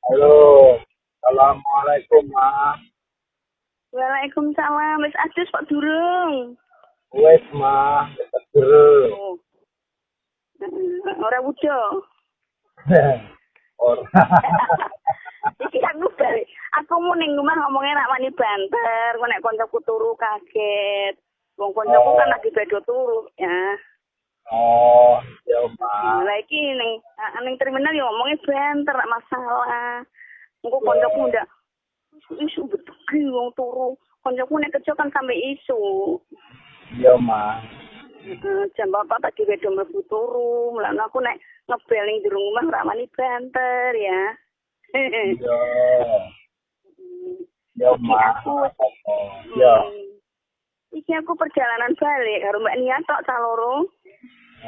Halo, assalamualaikum Ma. Waalaikumsalam. Wis adus kok durung. Wes Ma, seger. Oh. Ora wudo. Ora. Iki aku balik. Aku mau ning omah ngomongnya nak wani banter, kok nek koncoku turu kaget. Wong koncoku kan lagi bedo turu ya. Oh, ya Ma. Lah iki ning terminal ya ngomongnya banter nak masalah. Engko koncoku ndak isu betul wong turu. Koncoku nek kerja kan sampai isu. Ya Ma. Jam bapak tadi bedo mlebu turu, mulane aku nek ngebel ning durung omah ora wani banter ya. Ya. Ya Ma. Ya. Iki aku perjalanan balik karo Mbak Nia tok cah loro.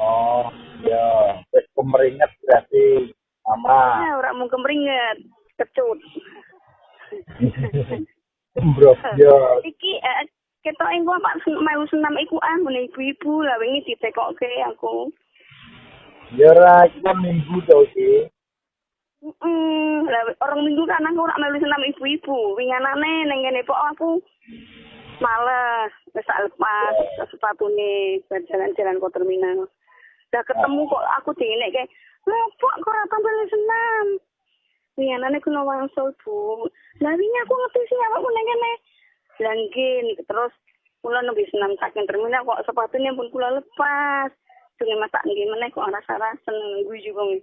Oh, ya. Wes kemeringet berarti Mama. Ya ora mung kemringet, kecut. Sembrok ya. Iki ketok engko Pak melu senam iku ngene ibu-ibu lah wingi ditekokke aku. Ya ra iki kan minggu to iki. Lah orang minggu kan aku ora melu senam ibu-ibu. Winganane ning kene pok aku males wis lepas sepatune jalan-jalan ke terminal. Udah ketemu kok aku dienekke. Ngopo kok ora tampil senam? Winganane kulo wangsul, Bu. Lah wingi aku ngetusi awakmu ning kene. Lah nggih terus kula nembe senam saking terminal kok sepatune pun kula lepas. Dene masak nggih meneh kok rasa-rasa guyu wong.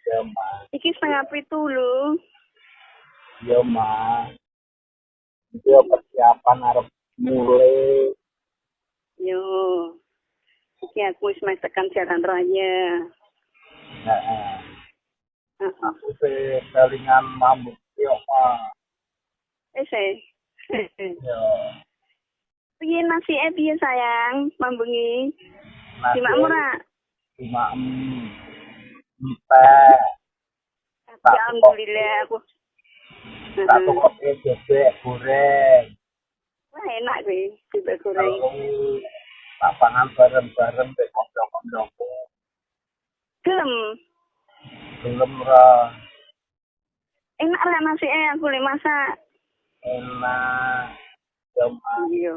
Ya Ma. Iki 6:30 lho. Ya Ma. Itu persiapan arep mulai. Yo. Iki aku wis meh tekan jalan raya. Heeh. Aku sih kelingan mambut yo Ma. Se. Ya. Piye nasike piye sayang? Mambengi. Nasi Dimakmu ra? cuma empek. Alhamdulillah aku. Tak kopi bebek goreng. Wah enak kuwi, bebek goreng. Lalu lapangan bareng-bareng be kondok-kondokku. Gelem. Belum ra Enak ra nasike aku lek masak. enak. Ya Ma. Iya.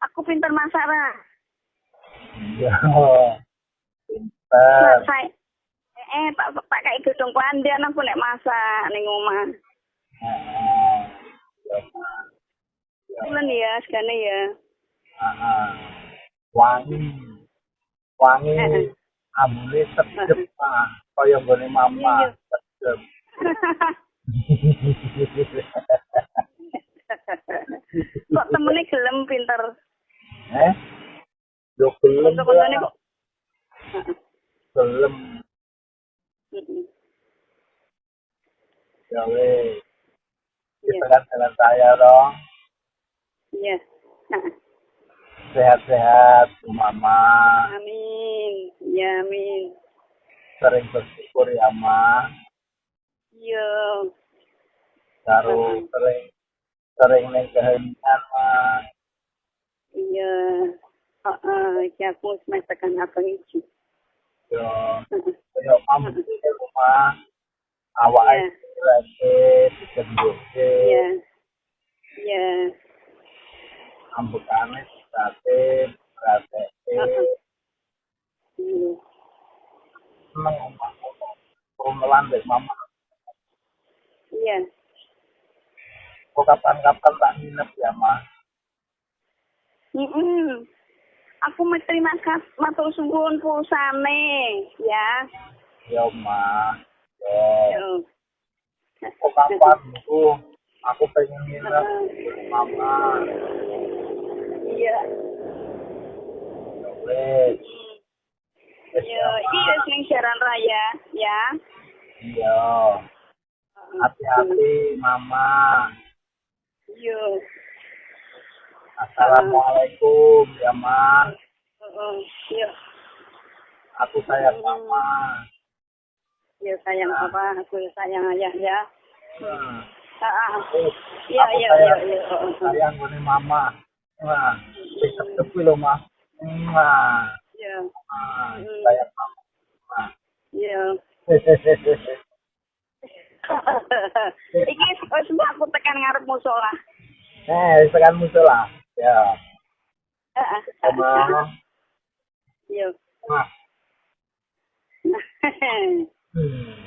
Aku pinter masak ra. Ya. Pinter. Saya Pak kayak gedong pandan aku nek masak ning omah. Heeh. Ya Ma. Kulen ya, segane ya. Wangi ambune sedep ah kaya nggone mama sedep. Kok temene gelem pinter. Yo gelem Kok kok. gelem ya weh kita jalan saya dong. Iya. Sehat-sehat mama. Amin. Ya amin. Sering bersyukur ya ma. Iya. Karo sering ning kehendak ma. Iya. Iki aku wis tekan apa iki. Yo mampu di rumah awak lagi dikenduke. Iya. Iya. Ambekane sate berarti. Iya. Seneng omah. Perumelan dek mama. Iya. Kok kapan-kapan tak nginep ya ma. Aku mesti matur suwun pulsane ya. Ya ma. Yo. Yo. Kok kapan bu? Aku pengen nginep mama. Iya. Wes. Yo, iki wis ning jalan raya ya. Iya. Hati-hati mama. Yo. Assalamualaikum ya ma. Yo. Aku sayang mama. Ya sayang apa? Aku sayang ayah ya. Iya. Iya. Sayang gue mama. Tetep lho ma. Iya. Sayang mama. Iki wis aku tekan ngarep musola. Tekan musola. Ya. Heeh. Sama Yo. Mas. Hmm.